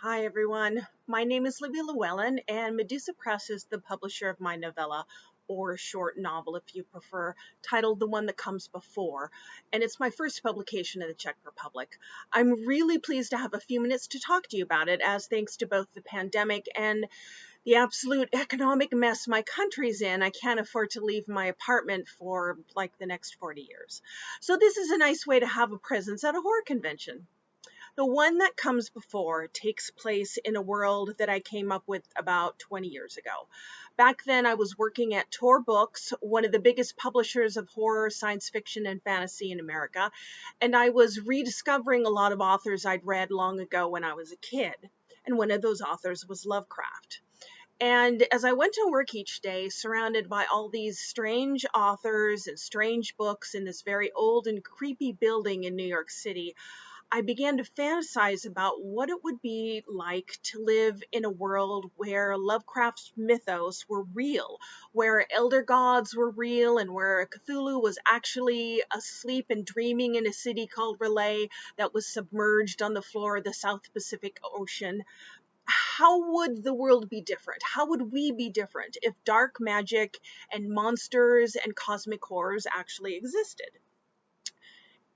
Hi everyone, my name is Livia Llewellyn and Medusa Press is the publisher of my novella, or short novel if you prefer, titled The One That Comes Before, and it's my first publication in the Czech Republic. I'm really pleased to have a few minutes to talk to you about it, as thanks to both the pandemic and the absolute economic mess my country's in, I can't afford to leave my apartment for like the next 40 years. So this is a nice way to have a presence at a horror convention. The One That Comes Before takes place in a world that I came up with about 20 years ago. Back then, I was working at Tor Books, one of the biggest publishers of horror, science fiction, and fantasy in America, and I was rediscovering a lot of authors I'd read long ago when I was a kid, and one of those authors was Lovecraft. And as I went to work each day, surrounded by all these strange authors and strange books in this very old and creepy building in New York City, I began to fantasize about what it would be like to live in a world where Lovecraft's mythos were real, where elder gods were real, and where Cthulhu was actually asleep and dreaming in a city called Relay that was submerged on the floor of the South Pacific Ocean. How would the world be different? How would we be different if dark magic and monsters and cosmic horrors actually existed?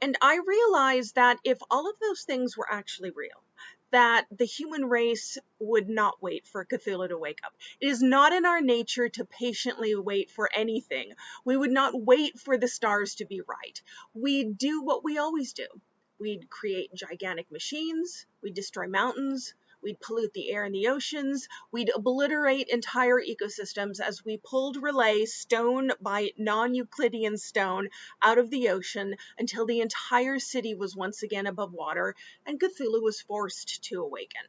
And I realized that if all of those things were actually real, that the human race would not wait for Cthulhu to wake up. It is not in our nature to patiently wait for anything. We would not wait for the stars to be right. We'd do what we always do. We'd create gigantic machines, we'd destroy mountains, we'd pollute the air and the oceans, we'd obliterate entire ecosystems as we pulled Relay stone by non-Euclidean stone out of the ocean until the entire city was once again above water and Cthulhu was forced to awaken.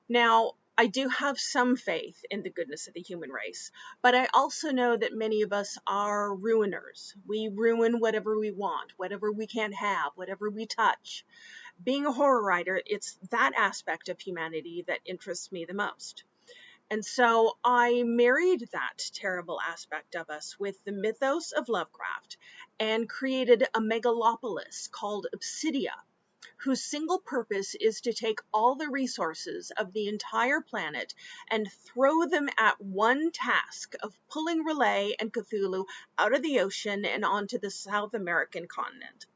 Now, I do have some faith in the goodness of the human race, but I also know that many of us are ruiners. We ruin whatever we want, whatever we can't have, whatever we touch. Being a horror writer, it's that aspect of humanity that interests me the most. And so I married that terrible aspect of us with the mythos of Lovecraft and created a megalopolis called Obsidia, whose single purpose is to take all the resources of the entire planet and throw them at one task of pulling Relay and Cthulhu out of the ocean and onto the South American continent.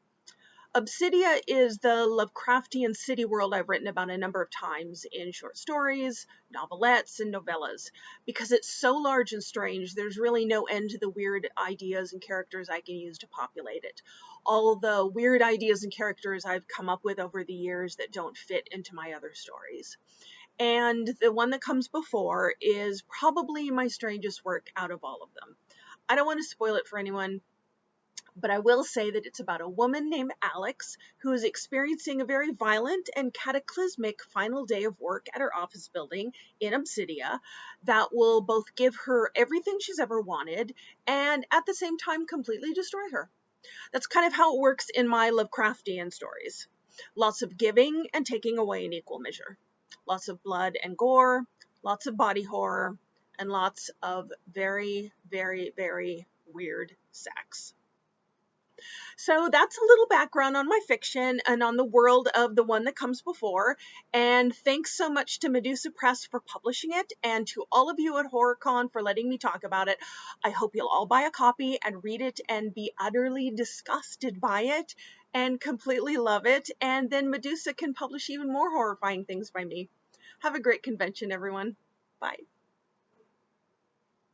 Obsidia is the Lovecraftian city world I've written about a number of times in short stories, novelettes, and novellas. Because it's so large and strange, there's really no end to the weird ideas and characters I can use to populate it. All the weird ideas and characters I've come up with over the years that don't fit into my other stories. And the One That Comes Before is probably my strangest work out of all of them. I don't want to spoil it for anyone, but I will say that it's about a woman named Alex who is experiencing a very violent and cataclysmic final day of work at her office building in Obsidia that will both give her everything she's ever wanted and at the same time completely destroy her. That's kind of how it works in my Lovecraftian stories. Lots of giving and taking away in equal measure. Lots of blood and gore, lots of body horror, and lots of very, very, very weird sex. So that's a little background on my fiction and on the world of The One That Comes Before. And thanks so much to Medusa Press for publishing it and to all of you at HorrorCon for letting me talk about it. I hope you'll all buy a copy and read it and be utterly disgusted by it and completely love it. And then Medusa can publish even more horrifying things by me. Have a great convention, everyone. Bye.